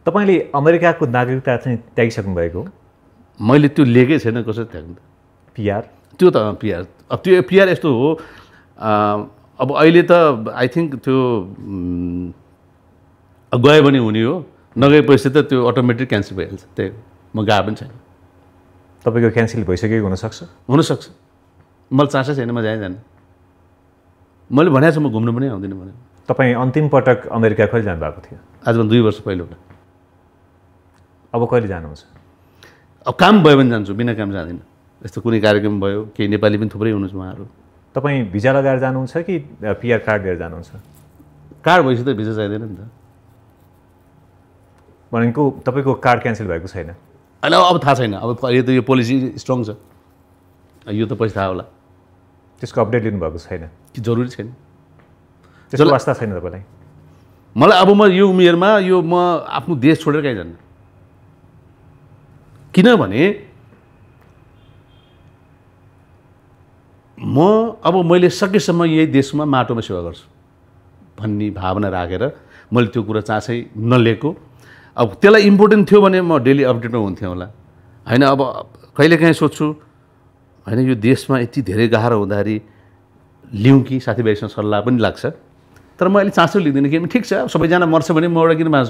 तपाईले अमेरिकाको नागरिकता चाहिँ त्यागिसक्नु भएको हो? मैले त्यो लिएकै छैन, कसरी त्याग्नु? पिआर? त्यो त पिआर, अब त्यो पिआर यस्तो हो, अब अहिले त आई थिङ्क त्यो गयो भने हुने हो, नगएपछि त त्यो अटोमेटिक क्यान्सल भइहाल्छ। त्यही म गएको पनि छैन। तपाईँको क्यान्सल भइसकेको हुनसक्छ? हुनसक्छ, मलाई चासै छैन, म जान्न। मैले भनेको छु म घुम्नु पनि आउँदिनँ भने। तपाईँ अन्तिम पटक अमेरिका कहिले जानुभएको थियो? आजभन्दा 2 वर्ष पहिलो। अब कहिले जानुहुन्छ? अब काम भयो भने जान्छु, बिना काम जाँदिनँ। यस्तो कुनै कार्यक्रम भयो, केही नेपाली पनि थुप्रै हुनुहुन्छ उहाँहरू। तपाईँ भिजा लगाएर जानुहुन्छ कि पिआर कार्ड लिएर जानुहुन्छ? कार्ड भएपछि त भिजा चाहिँदैन नि त। भनेको तपाईँको कार्ड क्यान्सल भएको छैन? होइन, अब थाहा छैन, अब अहिले त यो पोलिसी स्ट्रङ छ, यो त पछि थाहा होला। त्यसको अपडेट लिनुभएको छैन? कि जरुरी छैन, त्यसको वास्ता छैन तपाईँलाई? मलाई अब म यो उमेरमा म आफ्नो देश छोडेर कहीँ जान्न। किनभने अब मैले सकेसम्म यही देशमा माटोमा सेवा गर्छु भन्ने भावना राखेर मैले त्यो कुरा चासै नलिएको। अब त्यसलाई इम्पोर्टेन्ट थियो भने म डेली अपडेटमा हुन्थेँ होला, होइन? अब कहिलेकाहीँ सोध्छु, होइन यो देशमा यति धेरै गाह्रो हुँदाखेरि लिउँ कि साथीभाइसँग सल्लाह पनि लाग्छ, तर म अहिले चासो लिँदिनँ। किनभने ठिक छ, सबैजना मर्छ भने म एउटा किन बाँच्नु।